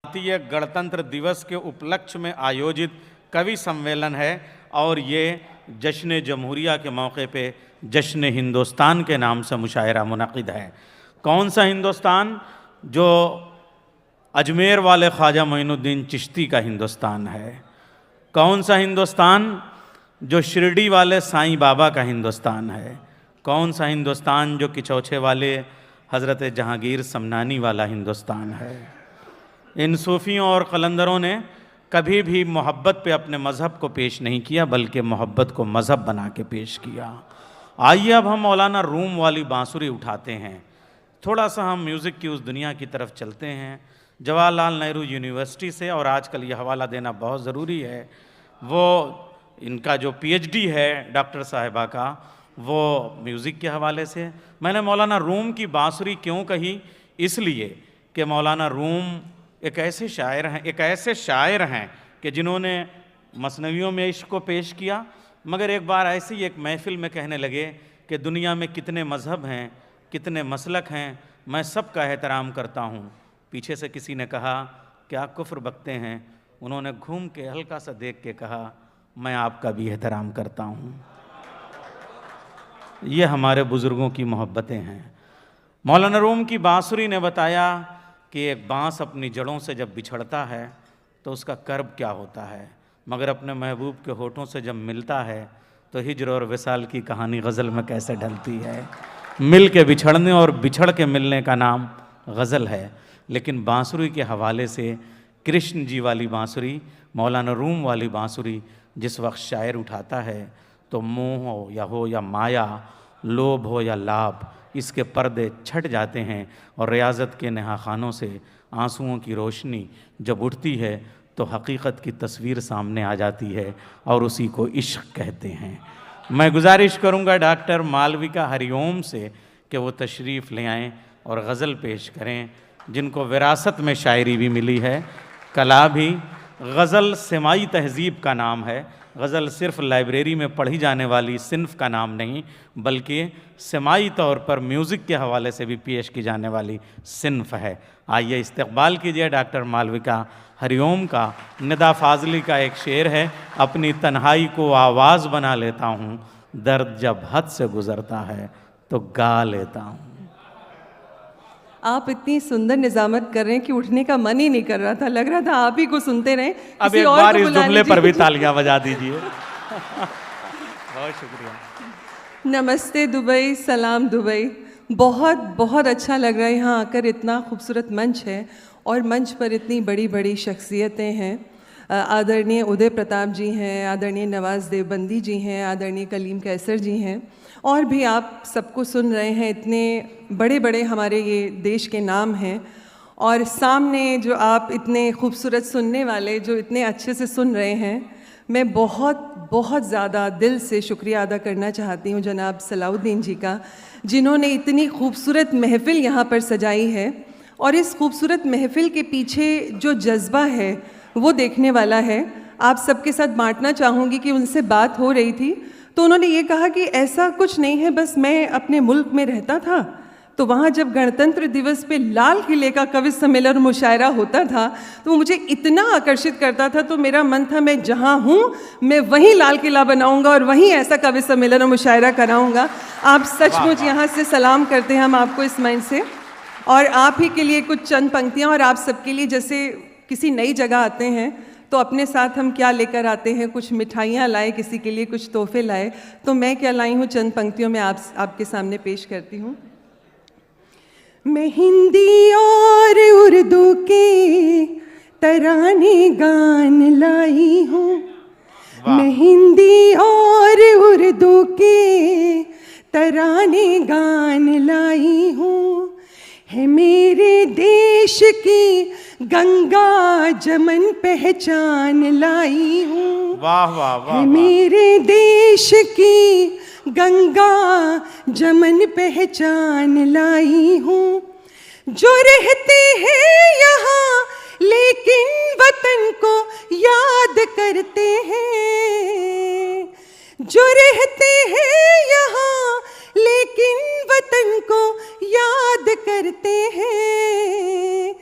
भारतीय गणतंत्र दिवस के उपलक्ष्य में आयोजित कवि सम्मेलन है और ये जश्न जमहूरिया के मौके पे जश्न हिंदुस्तान के नाम से मुशायरा मुनक़िद है। कौन सा हिंदुस्तान? जो अजमेर वाले ख्वाजा मोइनुद्दीन चिश्ती का हिंदुस्तान है। कौन सा हिंदुस्तान? जो शिरडी वाले साईं बाबा का हिंदुस्तान है। कौन सा हिंदुस्तान? जो किचौछे वाले हज़रत जहांगीर समनानी वाला हिंदुस्तान है। इन सूफ़ियों और कलंदरों ने कभी भी मोहब्बत पे अपने मज़हब को पेश नहीं किया, बल्कि मोहब्बत को मज़हब बना के पेश किया। आइए अब हम मौलाना रूम वाली बांसुरी उठाते हैं, थोड़ा सा हम म्यूज़िक की उस दुनिया की तरफ चलते हैं। जवाहरलाल नेहरू यूनिवर्सिटी से, और आजकल ये हवाला देना बहुत ज़रूरी है, वो इनका जो पीएचडी है डॉक्टर साहिबा का, वो म्यूज़िक के हवाले से। मैंने मौलाना रूम की बांसुरी क्यों कही? इसलिए कि मौलाना रूम एक ऐसे शायर हैं कि जिन्होंने मसनवियों में इश्क को पेश किया, मगर एक बार ऐसे ही एक महफ़िल में कहने लगे कि दुनिया में कितने मज़हब हैं, कितने मसलक हैं, मैं सब का एहतराम करता हूँ। पीछे से किसी ने कहा क्या कुफ्र बकते हैं? उन्होंने घूम के हल्का सा देख के कहा मैं आपका भी एहतराम करता हूँ। ये हमारे बुज़ुर्गों की मोहब्बतें हैं। मौलाना रूम की बांसुरी ने बताया कि एक बांस अपनी जड़ों से जब बिछड़ता है तो उसका कर्ब क्या होता है, मगर अपने महबूब के होठों से जब मिलता है तो हिज्र और विसाल की कहानी गज़ल में कैसे ढलती है। मिल के बिछड़ने और बिछड़ के मिलने का नाम गज़ल है। लेकिन बांसुरी के हवाले से कृष्ण जी वाली बांसुरी, मौलाना रूम वाली बांसुरी जिस वक्त शायर उठाता है तो मोह हो या माया, लोभ हो या लाभ, इसके पर्दे छट जाते हैं और रियाज़त के नहाखानों से आंसुओं की रोशनी जब उठती है तो हकीकत की तस्वीर सामने आ जाती है और उसी को इश्क कहते हैं। मैं गुजारिश करूंगा डॉक्टर मालविका हरिओम से कि वो तशरीफ़ ले आएँ और गज़ल पेश करें, जिनको विरासत में शायरी भी मिली है, कला भी। गज़ल सिमाई तहज़ीब का नाम है। गज़ल सिर्फ़ लाइब्रेरी में पढ़ी जाने वाली सिन्फ़ का नाम नहीं, बल्कि सिमाई तौर पर म्यूज़िक के हवाले से भी पेश की जाने वाली सिन्फ़ है। आइए इस्तक़बाल कीजिए डॉक्टर मालविका हरिओम का। निदा फ़ाज़ली का एक शेर है, अपनी तन्हाई को आवाज़ बना लेता हूँ, दर्द जब हद से गुज़रता है तो गा लेता हूँ। आप इतनी सुंदर निजामत कर रहे हैं कि उठने का मन ही नहीं कर रहा था, लग रहा था आप ही को सुनते रहें। अब एक बार इस जुमले पर भी तालियां बजा दीजिए। बहुत शुक्रिया। नमस्ते दुबई, सलाम दुबई। बहुत बहुत अच्छा लग रहा है यहाँ आकर। इतना खूबसूरत मंच है और मंच पर इतनी बड़ी बड़ी शख्सियतें हैं। आदरणीय उदय प्रताप जी हैं, आदरणीय नवाज़ देवबंदी जी हैं, आदरणीय कलीम कैसर जी हैं, और भी आप सबको सुन रहे हैं। इतने बड़े बड़े हमारे ये देश के नाम हैं और सामने जो आप इतने खूबसूरत सुनने वाले जो इतने अच्छे से सुन रहे हैं, मैं बहुत बहुत ज़्यादा दिल से शुक्रिया अदा करना चाहती हूँ जनाब सलाउद्दीन जी का, जिन्होंने इतनी खूबसूरत महफ़िल यहाँ पर सजाई है। और इस खूबसूरत महफ़िल के पीछे जो जज्बा है वो देखने वाला है। आप सबके साथ बांटना चाहूँगी कि उनसे बात हो रही थी तो उन्होंने ये कहा कि ऐसा कुछ नहीं है, बस मैं अपने मुल्क में रहता था तो वहाँ जब गणतंत्र दिवस पे लाल किले का कवि सम्मेलन मुशायरा होता था तो वो मुझे इतना आकर्षित करता था, तो मेरा मन था मैं जहाँ हूँ मैं वहीं लाल किला बनाऊँगा और वहीं ऐसा कवि सम्मेलन और मुशायरा कराऊँगा। आप सचमुच यहाँ से सलाम करते हैं हम आपको इस मंच से। और आप ही के लिए कुछ चंद पंक्तियाँ, और आप सबके लिए जैसे किसी नई जगह आते हैं तो अपने साथ हम क्या लेकर आते हैं, कुछ मिठाइयाँ लाए, किसी के लिए कुछ तोहफे लाए, तो मैं क्या लाई हूँ चंद पंक्तियों में आपके सामने पेश करती हूँ। मैं हिंदी और उर्दू के तराने गान लाई हूँ, मैं हिंदी और उर्दू के तराने गान लाई हूँ। है मेरे देश की गंगा जमन पहचान लाई हूँ। वाह वाह वाह। है मेरे देश की गंगा जमन पहचान लाई हूँ। जो रहते हैं यहाँ लेकिन वतन को याद करते हैं, जो रहते हैं यहाँ लेकिन वतन को याद करते हैं,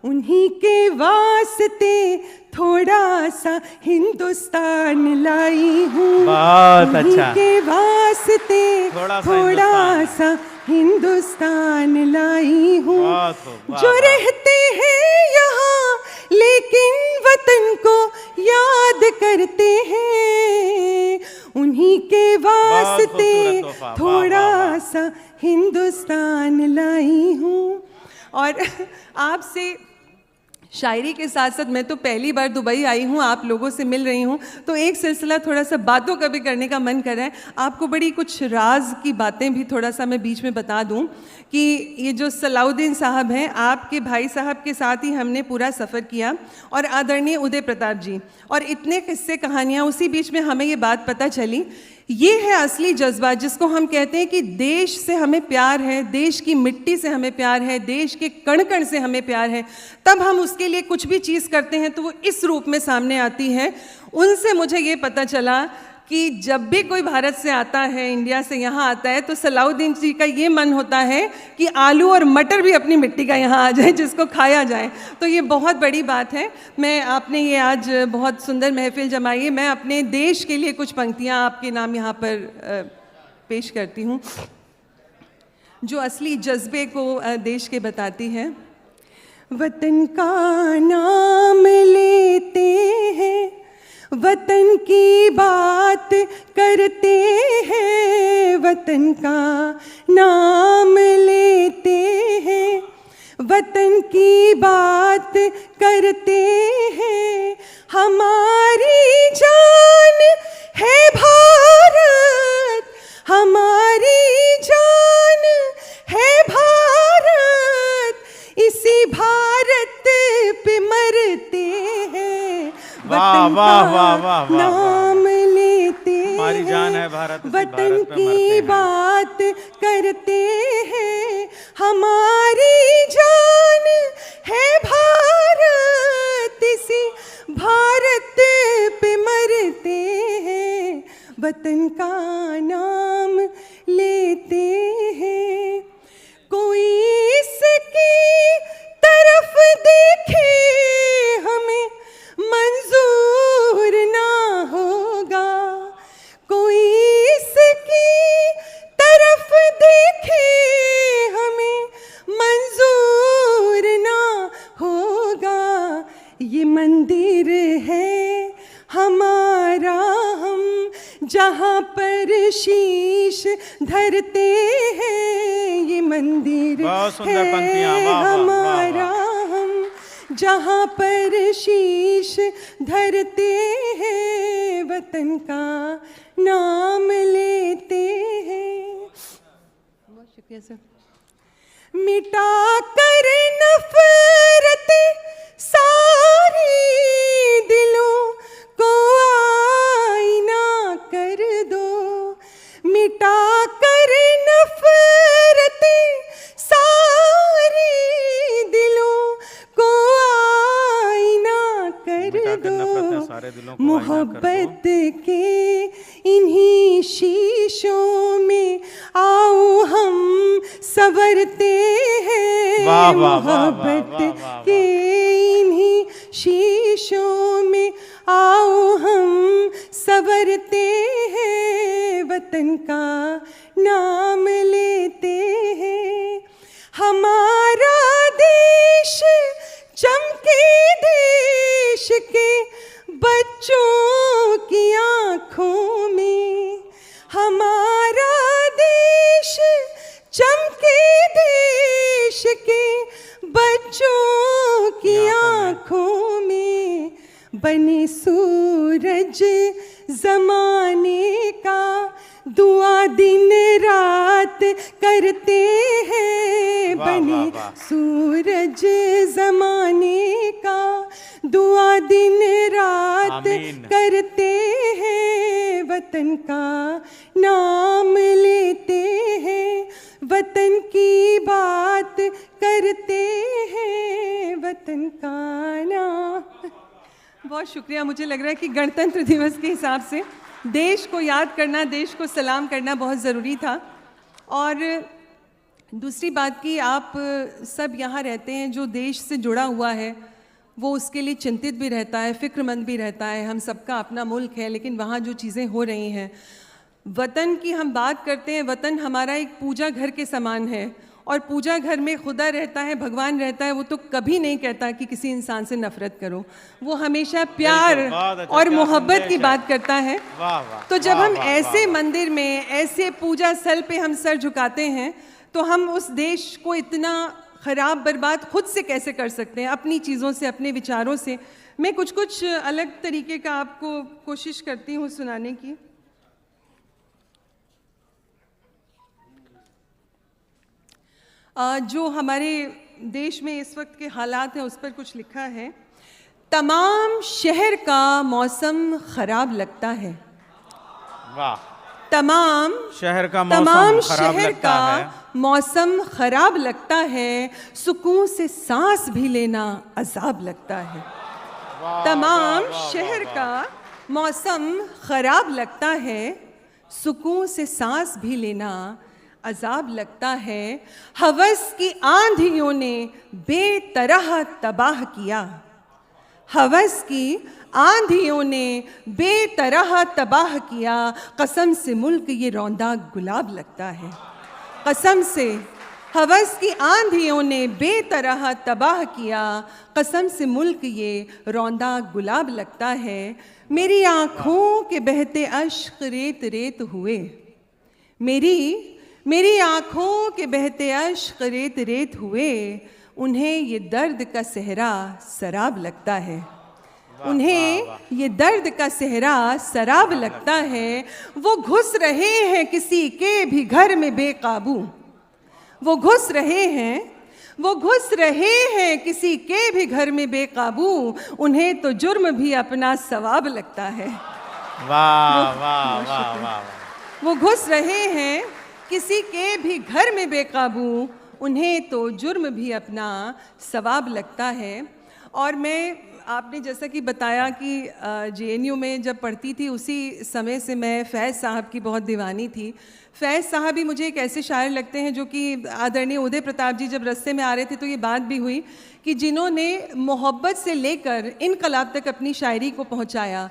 उन्हीं के वास्ते वास्ते थोड़ा सा हिंदुस्तान लाई हूँ, बहुत उन्हीं अच्छा। के वास्ते थोड़ा सा हिंदुस्तान लाई हूँ। बहुत खूब, वाह, जो वाह। रहते हैं यहाँ लेकिन वतन को याद करते हैं, उन्हीं के वास्ते खूबसूरत तोहफा, वाह, थोड़ा वाह, वाह। सा हिंदुस्तान लाई हूँ। और आपसे शायरी के साथ साथ मैं तो पहली बार दुबई आई हूँ, आप लोगों से मिल रही हूँ, तो एक सिलसिला थोड़ा सा बातों का भी करने का मन कर रहा है। आपको बड़ी कुछ राज की बातें भी थोड़ा सा मैं बीच में बता दूँ कि ये जो सलाउद्दीन साहब हैं, आपके भाई साहब के साथ ही हमने पूरा सफ़र किया, और आदरणीय उदय प्रताप जी, और इतने किस्से कहानियाँ, उसी बीच में हमें ये बात पता चली, ये है असली जज्बा जिसको हम कहते हैं कि देश से हमें प्यार है, देश की मिट्टी से हमें प्यार है, देश के कण कण से हमें प्यार है, तब हम उसके लिए कुछ भी चीज़ करते हैं तो वो इस रूप में सामने आती है। उनसे मुझे ये पता चला कि जब भी कोई भारत से आता है, इंडिया से यहाँ आता है, तो सलाउद्दीन जी का ये मन होता है कि आलू और मटर भी अपनी मिट्टी का यहाँ आ जाए, जिसको खाया जाए। तो ये बहुत बड़ी बात है। मैं आपने ये आज बहुत सुंदर महफिल जमाई है। मैं अपने देश के लिए कुछ पंक्तियाँ आपके नाम यहाँ पर पेश करती हूँ, जो असली जज्बे को देश के बताती है। वतन का नाम लेते हैं, वतन की बात करते हैं, वतन का नाम लेते हैं, वतन की बात करते हैं। हमारी जान है भारत, हमारी जान है भारत, इसी भारत पे मरते हैं, वाह, वाह, वाह, वाह, वाह, वाह। नाम लेते हमारी जान हैं, है भारत, इसी वतन भारत पे मरते की हैं। बात करते हैं। हमारी जान है भारत, इसी भारत पे मरते हैं, वतन का नाम लेते हैं। कोई इसकी तरफ देखे हमें मंजूर ना होगा, कोई इसकी तरफ देखे हमें मंजूर ना होगा। ये मंदिर है हमारा, हम जहाँ पर शीश धरते हैं, ये मंदिर बहुत सुंदर है पंक्तियाँ, वाह, वाह, वाह, वाह। हमारा, हम जहाँ पर शीश धरते हैं, वतन का नाम लेते हैं। बहुत शुक्रिया सर। मिटा कर नफरत सारी दिलों को आईना कर दो, मिटा कर नफरत सारी दिलों को आईना कर मिटा कर नफरत दो। सारे दिलों को आईना कर दो। मोहब्बत के इन्हीं शीशों में आओ हम संवरते हैं, वाह, वाह, वाह, वाह, मोहब्बत वाह, वाह, वाह। के इन्हीं शीशों में आओ हम संवरते हैं, वतन का नाम लेते हैं। हमारा देश चमके देश के बच्चों की आँखों में, हमारा देश चमके देश के बच्चों की आँखों में, बने सूरज जमाने का दुआ दिन रात करते हैं, वाह, बने वाह, वाह। सूरज जमाने का दुआ दिन रात आमीन। करते हैं, वतन का नाम लेते हैं, वतन की बात करते हैं, वतन का नाम। बहुत शुक्रिया। मुझे लग रहा है कि गणतंत्र दिवस के हिसाब से देश को याद करना, देश को सलाम करना बहुत ज़रूरी था। और दूसरी बात कि आप सब यहाँ रहते हैं जो देश से जुड़ा हुआ है, वो उसके लिए चिंतित भी रहता है, फ़िक्रमंद भी रहता है। हम सबका अपना मुल्क है, लेकिन वहाँ जो चीज़ें हो रही हैं, वतन की हम बात करते हैं। वतन हमारा एक पूजा घर के समान है, और पूजा घर में खुदा रहता है, भगवान रहता है। वो तो कभी नहीं कहता कि किसी इंसान से नफ़रत करो, वो हमेशा प्यार और मोहब्बत की बात करता है। तो जब हम ऐसे मंदिर में, ऐसे पूजा स्थल पे हम सर झुकाते हैं, तो हम उस देश को इतना ख़राब बर्बाद खुद से कैसे कर सकते हैं, अपनी चीज़ों से, अपने विचारों से। मैं कुछ अलग तरीके का आपको कोशिश करती हूँ सुनाने की। जो हमारे देश में इस वक्त के हालात हैं, उस पर कुछ लिखा है। तमाम शहर का मौसम ख़राब लगता है। वाह। तमाम शहर का मौसम खराब लगता है, सुकून से सांस भी लेना अजाब लगता है। तमाम शहर का मौसम खराब लगता है, सुकून से सांस भी लेना अजाब लगता है। हवस की आंधियों ने बेतरह तबाह किया, हवस की आंधियों ने बेतरह तबाह किया। कसम से मुल्क ये रौंदा गुलाब लगता है, कसम से हवस की आंधियों ने बेतरह तबाह किया। कसम से मुल्क ये रौंदा गुलाब लगता है। मेरी आँखों के बहते अश्क रेत रेत हुए, मेरी आँखों के बहते अश्क रेत रेत हुए। उन्हें ये दर्द का सहरा शराब लगता है, उन्हें ये दर्द का सहरा शराब लगता है। वो घुस रहे हैं किसी के भी घर में बेकाबू, वो घुस रहे हैं किसी के भी घर में बेकाबू। उन्हें तो जुर्म भी अपना सवाब लगता है। वाह वाह वाह वाह। वो घुस रहे हैं किसी के भी घर में बेकाबू, उन्हें तो जुर्म भी अपना सवाब लगता है। और मैं, आपने जैसा कि बताया कि JNU में जब पढ़ती थी, उसी समय से मैं फैज़ साहब की बहुत दीवानी थी। फैज़ साहब भी मुझे एक ऐसे शायर लगते हैं जो कि आदरणीय उदय प्रताप जी जब रास्ते में आ रहे थे तो ये बात भी हुई कि जिन्होंने मोहब्बत से लेकर इनकलाब तक अपनी शायरी को पहुंचाया,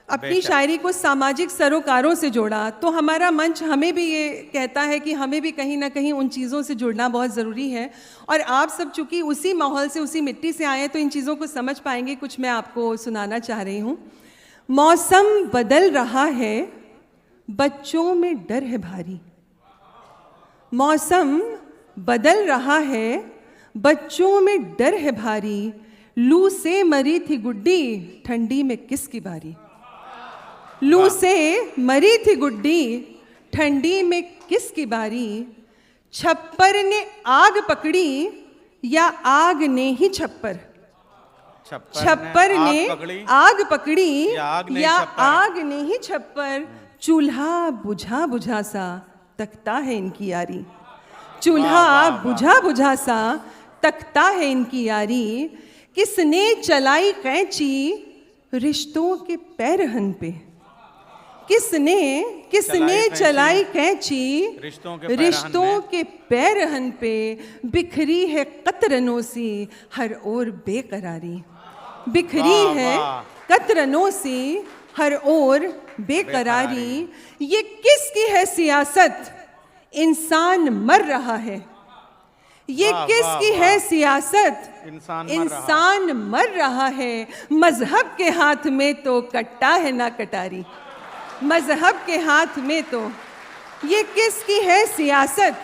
अपनी शायरी को सामाजिक सरोकारों से जोड़ा। तो हमारा मंच हमें भी ये कहता है कि हमें भी कहीं ना कहीं उन चीज़ों से जुड़ना बहुत ज़रूरी है। और आप सब चूँकि उसी माहौल से, उसी मिट्टी से आए हैं, तो इन चीज़ों को समझ पाएंगे। कुछ मैं आपको सुनाना चाह रही हूँ। मौसम बदल रहा है, बच्चों में डर है भारी। मौसम बदल रहा है, बच्चों में डर है भारी। लू से मरी थी गुड्डी, ठंडी में किसकी बारी। लू से मरी थी गुड्डी, ठंडी में किसकी बारी। छप्पर ने आग पकड़ी या आग ने ही छप्पर, छप्पर ने आग पकड़ी या आग ने ही छप्पर। चूल्हा बुझा बुझा सा तकता है इनकी यारी, चूल्हा बुझा बुझा सा तकता है इनकी यारी। किसने चलाई कैंची रिश्तों के पैरहन पे, किसने चलाई कैंची रिश्तों के पैरहन पे। बिखरी है कतरनों सी हर ओर बेकरारी, बिखरी है कतरनों सी हर ओर बेकरारी। ये किसकी है सियासत, इंसान मर रहा है। ये किसकी है सियासत, इंसान मर रहा है। मजहब के हाथ में तो कट्टा है ना कटारी, मजहब के हाथ में तो। ये किसकी है सियासत,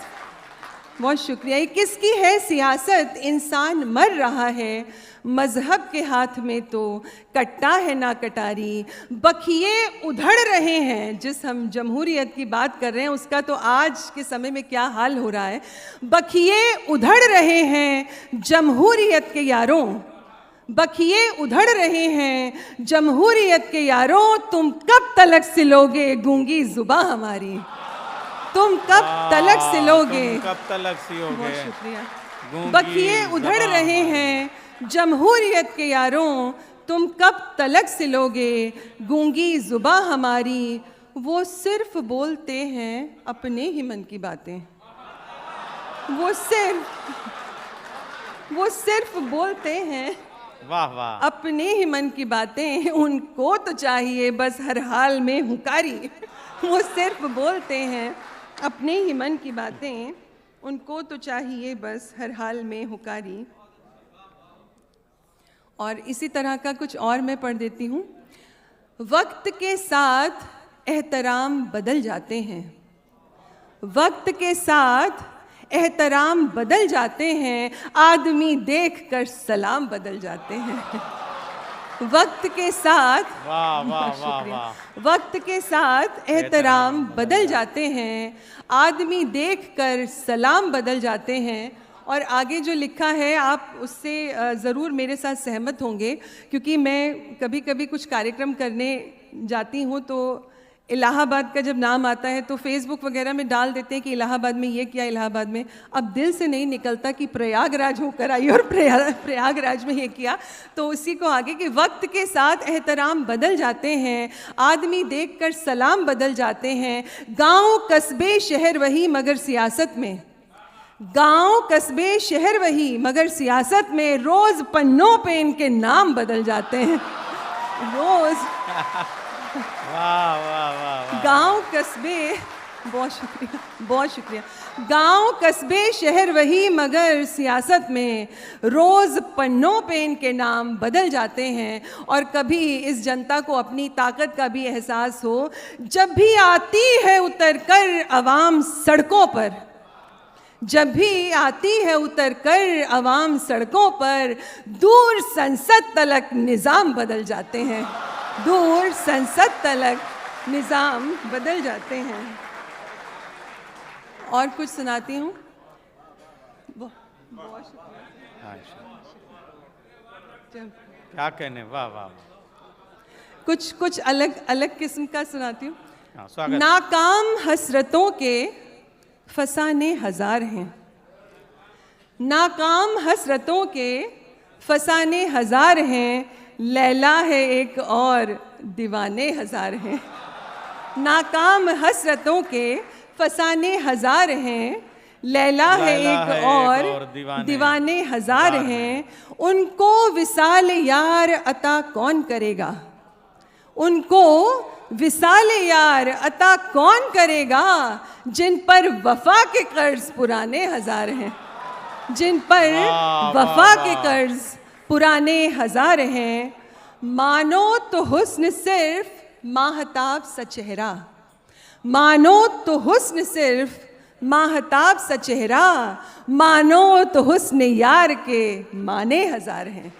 बहुत शुक्रिया। ये किसकी है सियासत, इंसान मर रहा है। मजहब के हाथ में तो कट्टा है ना कटारी। बखिए उधड़ रहे हैं, जिस हम जमहूरियत की बात कर रहे हैं उसका तो आज के समय में क्या हाल हो रहा है। बखिए उधड़ रहे हैं जमहूरियत के यारों, बखिए उधड़ रहे हैं जमहूरियत के यारों। तुम कब तलक सिलोगे गूंगी जुबां हमारी, तुम कब तलक सिलोगे, कब तलक सिलोगे। बहुत शुक्रिया। बखिए उधड़ रहे हैं जमहूरियत के यारों, तुम कब तलक सिलोगे गूंगी जुबां हमारी। वो सिर्फ बोलते हैं अपने ही मन की बातें, वो सिर्फ बोलते हैं वाह वाह। अपने ही मन की बातें उनको तो चाहिए बस हर हाल में हुंकारी। वो सिर्फ बोलते हैं अपने ही मन की बातें, उनको तो चाहिए बस हर हाल में हुंकारी। और इसी तरह का कुछ और मैं पढ़ देती हूँ। वक्त के साथ एहतराम बदल जाते हैं, वक्त के साथ एहतराम बदल जाते हैं, आदमी देखकर सलाम बदल जाते हैं। वक्त के साथ वाह वाह वाह वाह। वक्त के साथ एहतराम बदल जाते हैं, आदमी देखकर सलाम बदल जाते हैं। और आगे जो लिखा है आप उससे ज़रूर मेरे साथ सहमत होंगे, क्योंकि मैं कभी कभी कुछ कार्यक्रम करने जाती हूँ तो इलाहाबाद का जब नाम आता है तो फेसबुक वगैरह में डाल देते हैं कि इलाहाबाद में ये किया, इलाहाबाद में। अब दिल से नहीं निकलता कि प्रयागराज होकर आई और प्रयागराज में ये किया। तो उसी को आगे कि वक्त के साथ एहतराम बदल जाते हैं, आदमी देखकर सलाम बदल जाते हैं। गांव कस्बे शहर वही मगर सियासत में, गांव कस्बे शहर वही मगर सियासत में, रोज पन्नों पे इनके नाम बदल जाते हैं। रोज वाह वाह वाह। गांव कस्बे, बहुत शुक्रिया बहुत शुक्रिया। गांव कस्बे शहर वही मगर सियासत में, रोज पन्नों पे इनके नाम बदल जाते हैं। और कभी इस जनता को अपनी ताकत का भी एहसास हो, जब भी आती है उतर कर अवाम सड़कों पर, जब भी आती है उतर कर अवाम सड़कों पर, दूर संसद तलक निज़ाम बदल जाते हैं, दूर संसद तलक निज़ाम बदल जाते हैं। और कुछ सुनाती हूँ। बहुत शुक्रिया। क्या कहने, वाह वाह। कुछ अलग अलग किस्म का सुनाती हूँ। स्वागत। नाकाम हसरतों के फसाने हजार हैं, नाकाम हसरतों के फसाने हजार हैं, लैला है एक और दीवाने हजार हैं। नाकाम हसरतों के फसाने हजार हैं, लैला है एक और दीवाने हजार हैं। उनको विसाल यार अता कौन करेगा, उनको विसाल यार अता कौन करेगा, जिन पर वफा के कर्ज पुराने हजार हैं, जिन पर वफा के कर्ज पुराने हजार हैं। मानो तो हुस्न सिर्फ माहताब सा चेहरा, मानो तो हुस्न सिर्फ माहताब सा चेहरा, मानो तो हुस्न यार के माने हजार हैं,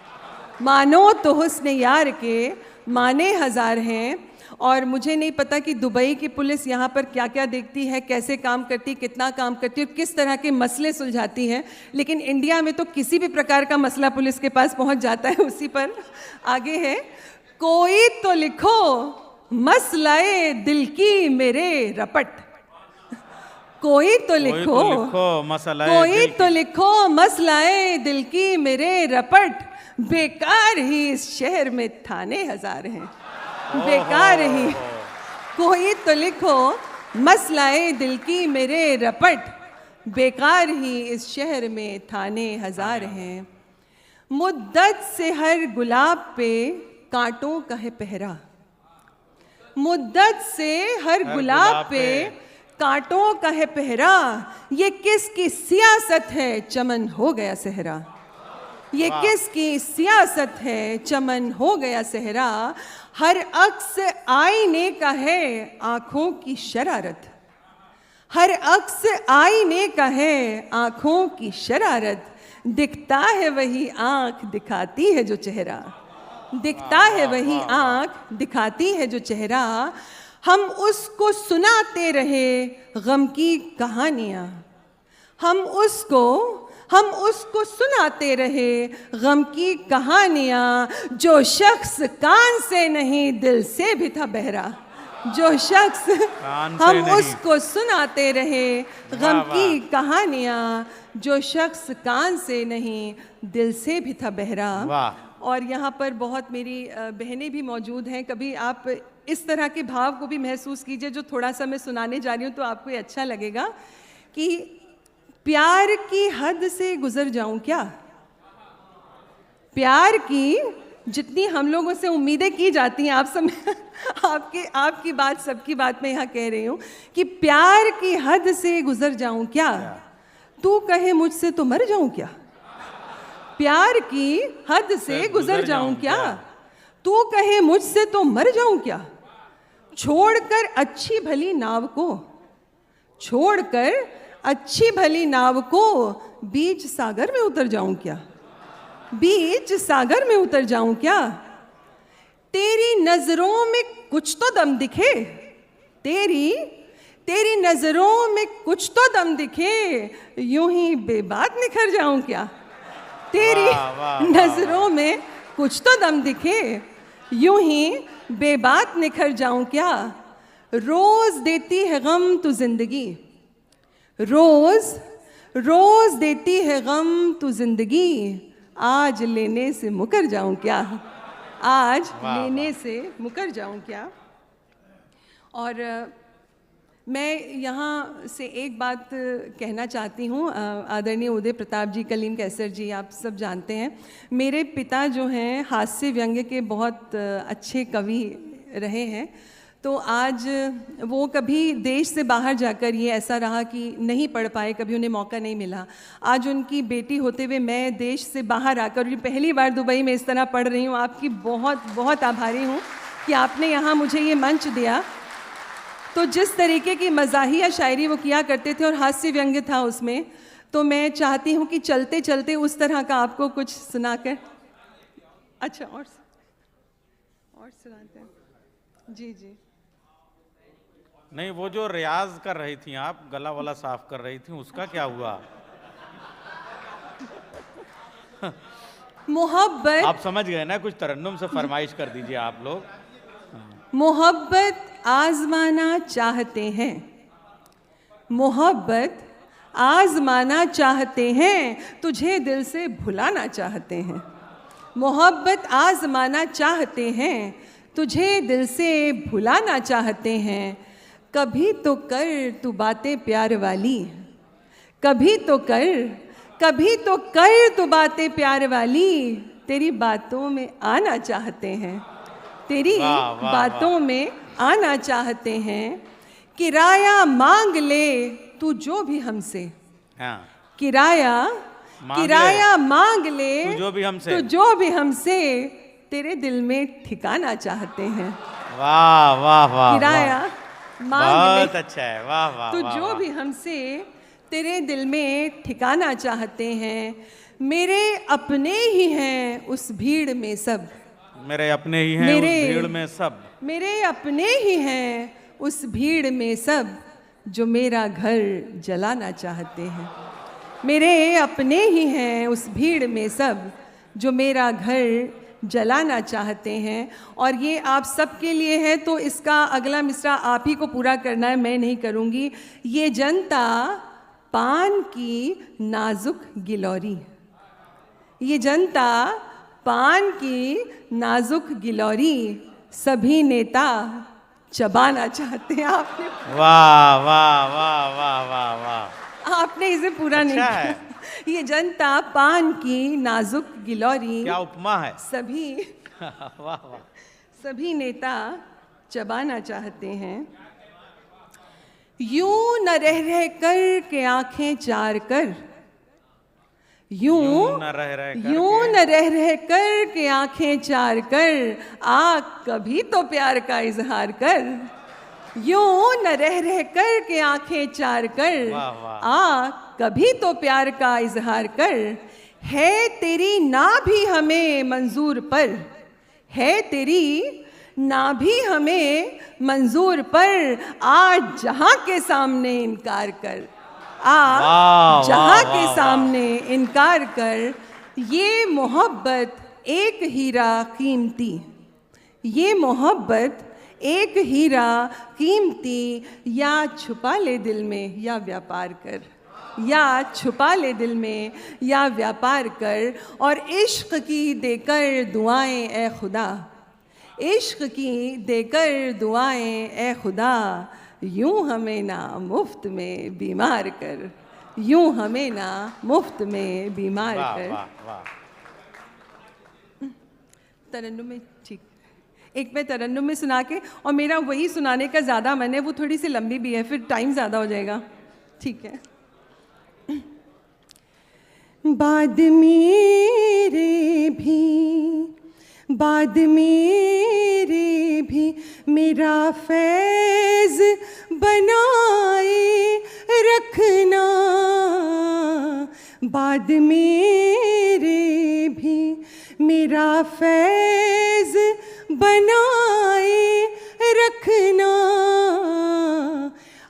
मानो तो हुस्न यार के माने हजार हैं। और मुझे नहीं पता कि दुबई की पुलिस यहाँ पर क्या क्या देखती है, कैसे काम करती, कितना काम करती है, किस तरह के मसले सुलझाती है, लेकिन इंडिया में तो किसी भी प्रकार का मसला पुलिस के पास पहुँच जाता है। उसी पर आगे है, कोई तो लिखो मसलाए दिल की मेरे रपट, कोई तो लिखो कोई तो लिखो मसलाए दिल की मेरे रपट, बेकार ही इस शहर में थाने हजार हैं, बेकार ही। कोई तो लिखो मसलाए दिल की मेरे रपट, बेकार ही इस शहर में थाने हजार हैं। मुद्दत से हर गुलाब पे कांटों का है पहरा, मुद्दत से हर गुलाब पे कांटों का है पहरा, ये किसकी सियासत है चमन हो गया सहरा, ये किसकी सियासत है चमन हो गया सहरा। हर अक्स आईने का है आंखों की शरारत, हर अक्स आईने का है आंखों की शरारत, दिखता है वही आंख दिखाती है जो चेहरा, दिखता है वही आंख दिखाती है जो चेहरा। हम उसको सुनाते रहे गम की कहानियाँ, हम उसको सुनाते रहे गम की कहानियाँ, जो शख्स कान से नहीं दिल से भी था बहरा, जो शख्स हम उसको सुनाते रहे गम की कहानियाँ, जो शख्स कान से नहीं दिल से भी था बहरा। और यहाँ पर बहुत मेरी बहनें भी मौजूद हैं, कभी आप इस तरह के भाव को भी महसूस कीजिए जो थोड़ा सा मैं सुनाने जा रही हूँ, तो आपको ये अच्छा लगेगा कि प्यार की हद से गुजर जाऊं क्या, प्यार की जितनी हम लोगों से उम्मीदें की जाती हैं, आप सब आपकी बात, सबकी बात मैं यहाँ कह रही हूँ कि प्यार की हद से गुजर जाऊं क्या, तू कहे मुझसे तो मर जाऊं क्या। प्यार की हद से गुजर जाऊं क्या, तू कहे मुझसे तो मर जाऊं क्या। छोड़कर अच्छी भली नाव को, छोड़कर अच्छी भली नाव को बीच सागर में उतर जाऊं क्या, बीच सागर में उतर जाऊं क्या। तेरी नजरों में कुछ तो दम दिखे, तेरी नजरों में कुछ तो दम दिखे, यूं ही बेबाक निखर जाऊं क्या। तेरी नजरों में कुछ तो दम दिखे, यूं ही बेबाक निखर जाऊं क्या। रोज देती है गम तू जिंदगी, रोज रोज देती है गम तू जिंदगी, आज लेने से मुकर जाऊं क्या, आज लेने से मुकर जाऊं क्या। और मैं यहाँ से एक बात कहना चाहती हूँ। आदरणीय उदय प्रताप जी, कलीम कैसर जी, आप सब जानते हैं मेरे पिता जो हैं हास्य व्यंग्य के बहुत अच्छे कवि रहे हैं। तो आज वो कभी देश से बाहर जाकर ये ऐसा रहा कि नहीं पढ़ पाए, कभी उन्हें मौका नहीं मिला। आज उनकी बेटी होते हुए मैं देश से बाहर आकर ये पहली बार दुबई में इस तरह पढ़ रही हूँ। आपकी बहुत बहुत आभारी हूँ कि आपने यहाँ मुझे ये मंच दिया। तो जिस तरीके की मज़ाहिया शायरी वो किया करते थे और हास्य व्यंग्य था उसमें, तो मैं चाहती हूँ कि चलते चलते उस तरह का आपको कुछ सुनाकर। अच्छा, और सुनाते हैं जी जी। नहीं, वो जो रियाज कर रही थी आप, गला वाला साफ कर रही थी, उसका क्या हुआ? मोहब्बत, आप समझ गए ना, कुछ तरन्नुम से फरमाइश कर दीजिए आप लोग। मोहब्बत आजमाना चाहते हैं, मोहब्बत आजमाना चाहते हैं, तुझे दिल से भुलाना चाहते हैं। मोहब्बत आजमाना चाहते हैं, तुझे दिल से भुलाना चाहते हैं। कभी तो कर तू बातें प्यार वाली, कभी तो कर तू बातें प्यार वाली, तेरी बातों में आना चाहते हैं, तेरी बातों में आना चाहते हैं। किराया मांग ले तू जो भी हमसे, हाँ। किराया मांग ले तू जो भी हमसे, तेरे दिल में ठिकाना चाहते हैं। वाह वाह वाह, किराया मांग ले, बहुत अच्छा है, वाह वाह। तू जो भी हमसे, तेरे दिल में ठिकाना चाहते हैं। मेरे अपने ही हैं उस भीड़ में सब, मेरे अपने ही हैं उस भीड़ में सब, मेरे अपने ही हैं उस भीड़ में सब, जो मेरा घर जलाना चाहते हैं। मेरे अपने ही हैं उस भीड़ में सब, जो मेरा घर जलाना चाहते हैं। और ये आप सबके लिए है, तो इसका अगला मिसरा आप ही को पूरा करना है, मैं नहीं करूँगी। ये जनता पान की नाजुक गिलौरी, ये जनता पान की नाजुक गिलौरी, सभी नेता चबाना चाहते हैं। आपने वाह वाह वाह वाह वाह वाह, आपने इसे पूरा नहीं है। किया। ये जनता पान की नाजुक गिलौरी, क्या उपमा है। सभी वाह वाह, सभी नेता चबाना चाहते हैं। यूं न रह कर के आंखें चार कर, यूं न रह कर के आंखें चार कर, आ कभी तो प्यार का इजहार कर। यूं न रह कर के आंखें चार कर, आ कभी तो प्यार का इजहार कर। है तेरी ना भी हमें मंजूर पर, है तेरी ना भी हमें मंजूर पर, आज जहां के सामने इनकार कर, आ जहां के सामने इनकार कर। ये मोहब्बत एक हीरा कीमती, ये मोहब्बत एक हीरा कीमती, या छुपा ले दिल में या व्यापार कर, या छुपा ले दिल में या व्यापार कर। और इश्क की देकर दुआएं ए खुदा, इश्क की देकर दुआएं ए खुदा, यूं हमें ना मुफ्त में बीमार कर, यूं हमें ना मुफ्त में बीमार कर। वाह वाह। तरन्नुम में ठीक, एक मैं तरन्नुम में सुना के, और मेरा वही सुनाने का ज़्यादा मन है, वो थोड़ी सी लंबी भी है, फिर टाइम ज़्यादा हो जाएगा। ठीक है। बाद मेरे भी मेरा फैज़ बनाए रखना, बाद मेरे भी मेरा फैज़ बनाए रखना,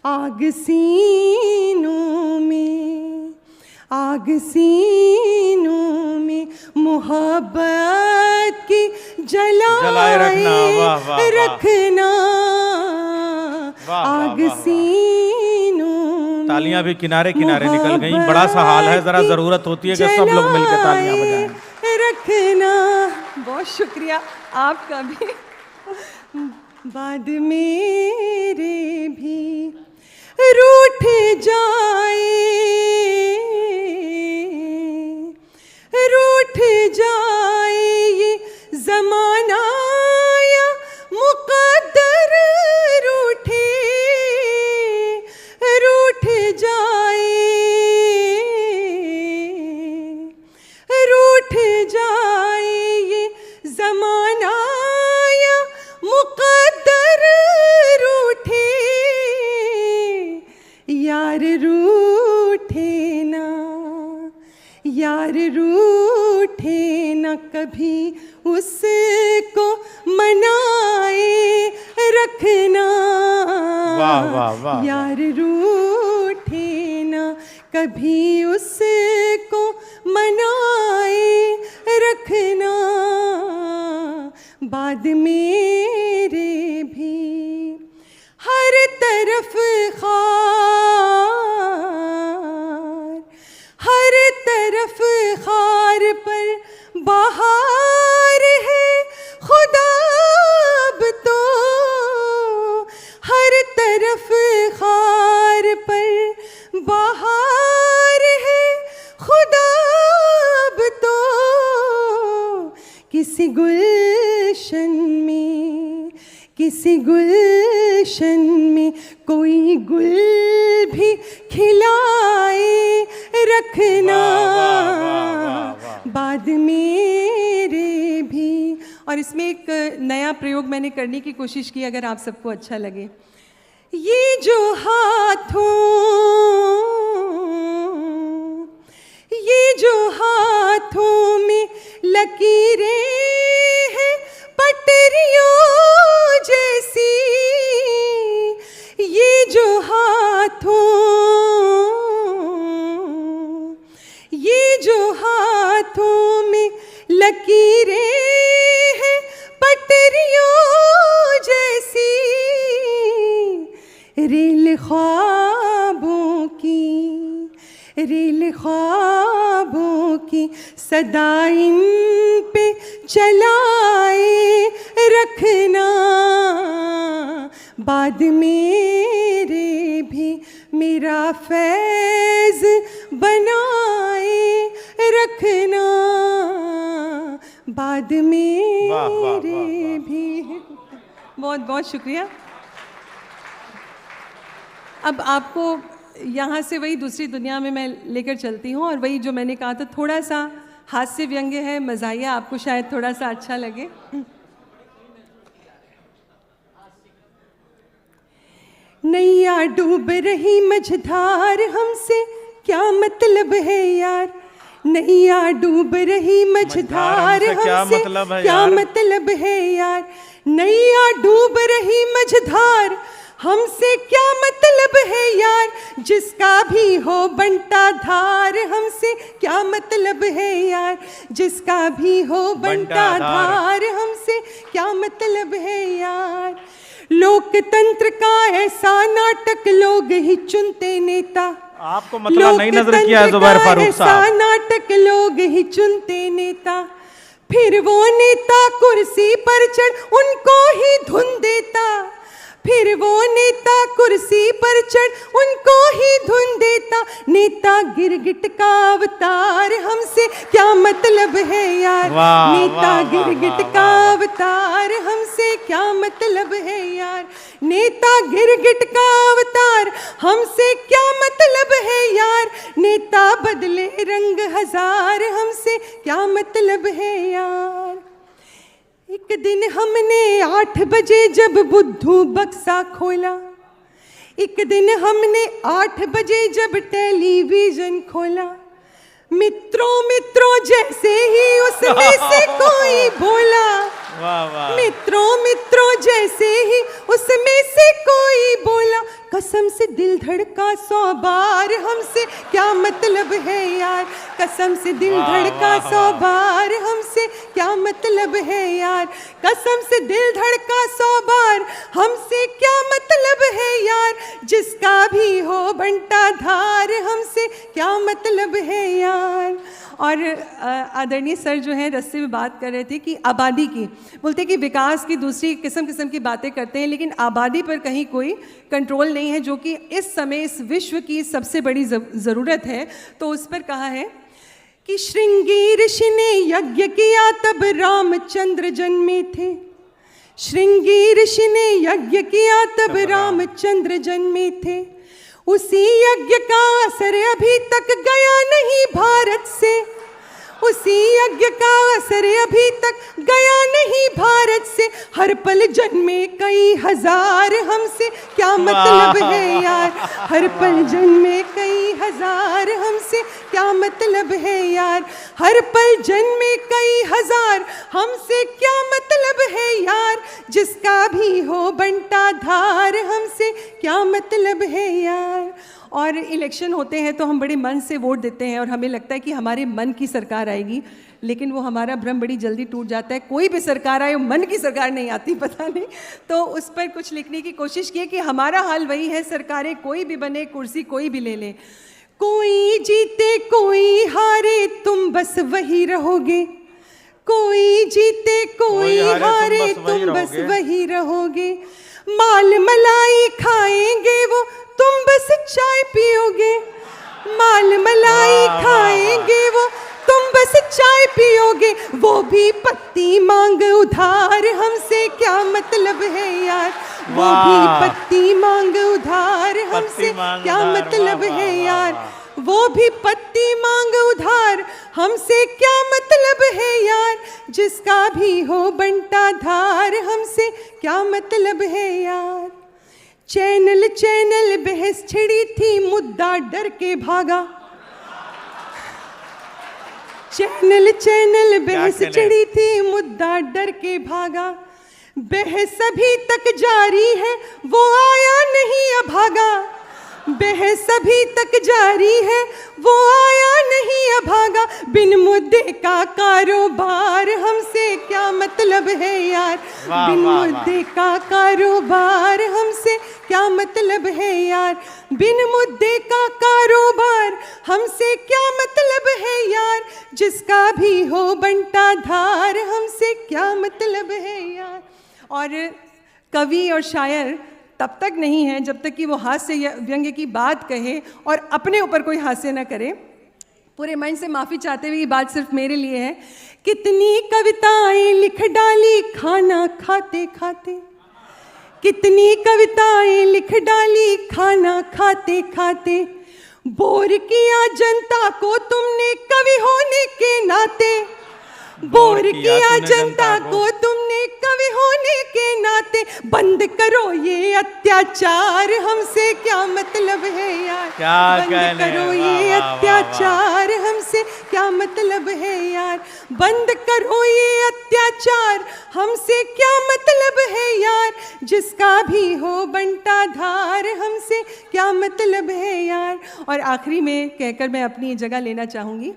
आग सीनों में मोहब्बत की जलाए रखना, आग सीनों में। तालियां भी किनारे किनारे निकल गईं, बड़ा सा हाल है, जरा जरूरत होती है कि सब लोग मिलकर तालियां बजाएं। रखना, बहुत शुक्रिया आपका भी। बाद मेरे भी रूठ जाए ये ज़माना या मुक़द्दर रूठ जाए ये ज़माना या मुक़द्दर रूठे, यार रूठे ना कभी उसको मनाए रखना, वाह वाह वाह, यार रूठे ना कभी उसको मनाए रखना, बाद मेरे भी हर तरफ खार पर बहार है खुदा अब तो, हर तरफ खार पर बहार है खुदा अब तो, किसी गुलशन में कोई गुल भी खिलाए रखना, बाद मेरे भी। और इसमें एक नया प्रयोग मैंने करने की कोशिश की, अगर आप सबको अच्छा लगे। ये जो हाथों में लकीरें हैं पटरियों जैसी, ये जो हाथों में लकीरें हैं पटरियों जैसी, रेल ख्वाबों की सदा इन पे चलाए रखना, बाद मेरे भी मेरा फैज़ बनाए रखना, बाद मेरे भी। बहुत बहुत शुक्रिया। अब आपको यहाँ से वही दूसरी दुनिया में मैं लेकर चलती हूँ, और वही जो मैंने कहा था, थोड़ा सा हास्य व्यंग्य है, मज़ाहिया, आपको शायद थोड़ा सा अच्छा लगे। नैया डूब रही मझधार हमसे क्या मतलब है यार, नैया डूब रही मझधार हमसे क्या मतलब है यार, नैया डूब रही मझधार हमसे क्या मतलब है यार, जिसका भी हो बंटा धार हमसे क्या मतलब है यार, जिसका भी हो बंटा धार हमसे क्या मतलब है यार, लोकतंत्र का ऐसा नाटक लोग ही चुनते नेता, आपको मतलब नहीं नजर किया ज़ुबैर फारूक साहब, ऐसा नाटक लोग ही चुनते नेता, फिर वो नेता कुर्सी पर चढ़ उनको ही धुन देता, फिर वो नेता कुर्सी पर चढ़ उनको ही धुन देता। नेता गिरगिट का अवतार, हमसे क्या मतलब है यार। वाह, नेता वाह, वाह, गिरगिट वाह, का वाह। अवतार, हमसे क्या मतलब है यार। नेता गिरगिट का अवतार, हमसे क्या मतलब है यार। नेता बदले रंग हजार, हमसे क्या मतलब है यार। एक दिन हमने 8 बजे जब बुद्धू बक्सा खोला, एक दिन हमने 8 बजे जब टेलीविजन खोला, मित्रों मित्रों जैसे ही उसमें से कोई बोला। वाह वाह। मित्रों मित्रों जैसे ही उसमें से कोई बोला, कसम से दिल धड़का 100 बार, हमसे क्या मतलब है यार। कसम से दिल वाह, धड़का वाह, 100 वाह। बार, हमसे क्या मतलब है यार। कसम से दिल धड़का 100 बार, हमसे क्या मतलब है यार। जिसका भी हो बंटा धार, हमसे क्या मतलब है यार। और आदरणीय सर जो है रस्ते में बात कर रहे थे कि आबादी की, बोलते कि विकास की दूसरी किस्म की बातें करते हैं, लेकिन आबादी पर कहीं कोई कंट्रोल नहीं है, जो कि इस समय इस विश्व की सबसे बड़ी ज़रूरत है। तो उस पर कहा है कि श्रृंगी ऋषि ने यज्ञ किया तब रामचंद्र जन्मे थे। श्रृंगी ऋषि ने यज्ञ किया तब रामचंद्र जन्मे थे। उसी यज्ञ का असर अभी तक गया नहीं भारत से। उसी यज्ञ का असर अभी तक गया नहीं भारत से। हर पल जन्मे कई हजार, हमसे क्या मतलब है यार। हर पल जन्मे कई हजार, हमसे क्या मतलब है यार। हर पल जन्मे कई हजार, हमसे क्या मतलब है यार। जिसका भी हो बंटा धार, हमसे क्या मतलब है यार। और इलेक्शन होते हैं तो हम बड़े मन से वोट देते हैं और हमें लगता है कि हमारे मन की सरकार आएगी, लेकिन वो हमारा भ्रम बड़ी जल्दी टूट जाता है। कोई भी सरकार आए, मन की सरकार नहीं आती, पता नहीं। तो उस पर कुछ लिखने की कोशिश की कि हमारा हाल वही है, सरकारें कोई भी बने, कुर्सी कोई भी ले ले, कोई जीते कोई हारे, तुम बस वही रहोगे। कोई जीते कोई हारे, तुम बस वही रहोगे। माल मलाई खाएंगे वो, तुम बस चाय पियोगे। माल मलाई खाएंगे वो, तुम बस चाय पियोगे। वो भी पत्ती मांग उधार, हमसे क्या मतलब है यार। वो भी पत्ती मांग उधार, हमसे क्या मतलब है यार। वो भी पत्ती मांग उधार, हमसे क्या मतलब है यार। जिसका भी हो बंटा धार, हमसे क्या मतलब है यार। चैनल चैनल बहस छिड़ी थी, मुद्दा डर के भागा। चैनल चैनल बहस छिड़ी थी, मुद्दा डर के भागा। बहस अभी तक जारी है, वो आया नहीं अभागा। बहस अभी तक जारी है, वो आया नहीं अभागा। बिन मुद्दे का कारोबार, हमसे क्या मतलब है यार। बिन मुद्दे का कारोबार, हमसे क्या मतलब है यार। बिन मुद्दे का कारोबार, हमसे क्या मतलब है यार। जिसका भी हो बंटा धार, हमसे क्या मतलब है यार। और कवि और शायर तब तक नहीं है जब तक कि वो हास्य व्यंग्य की बात कहे और अपने ऊपर कोई हास्य न करे। पूरे मन से माफ़ी चाहते हुए ये बात सिर्फ मेरे लिए है। कितनी कविताएं लिख डाली खाना खाते खाते। कितनी कविताएं लिख डाली खाना खाते खाते। बोर किया जनता को तुमने कवि होने के नाते। बोर किया जनता को तुमने कवि होने के नाते। बंद करो ये अत्याचार, हमसे क्या मतलब है यार। बंद करो ये अत्याचार, हमसे क्या मतलब है यार। बंद करो ये अत्याचार, हमसे क्या मतलब है यार। जिसका भी हो बंटा धार, हमसे क्या मतलब है यार। और आखिरी में कहकर मैं अपनी जगह लेना चाहूँगी।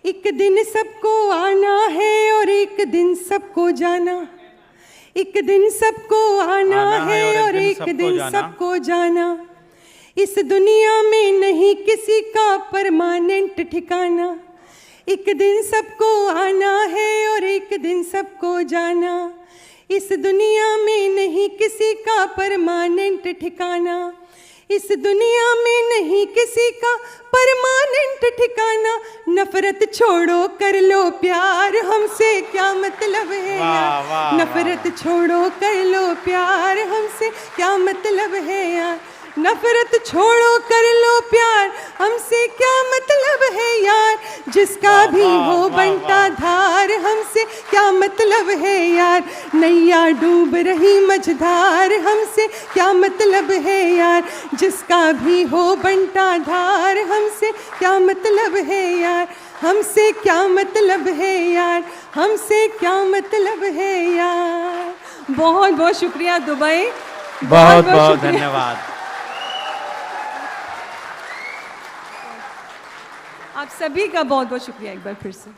एक दिन सबको आना है और एक दिन सबको जाना। एक दिन सबको आना है और एक दिन सबको जाना। इस दुनिया में नहीं किसी का परमानेंट ठिकाना। एक दिन सबको आना है और एक दिन सबको जाना। इस दुनिया में नहीं नहीं किसी का परमानेंट ठिकाना, इस दुनिया में नहीं किसी का परमानेंट ठिकाना। नफरत छोड़ो कर लो प्यार, हमसे क्या मतलब है यार। वाह, नफरत छोड़ो कर लो प्यार, हमसे क्या मतलब है यार। नफरत छोड़ो कर लो प्यार, हमसे क्या मतलब है यार। जिसका भी हो बंटा धार, हमसे क्या मतलब है यार। नैया डूब रही मझधार, हमसे क्या मतलब है यार। जिसका भी हो बंटा धार, हमसे क्या मतलब है यार। हमसे क्या मतलब है यार, हमसे क्या मतलब है यार। बहुत बहुत शुक्रिया दुबई, बहुत बहुत शुक्रिया। धन्यवाद। आप सभी का बहुत बहुत शुक्रिया एक बार फिर से।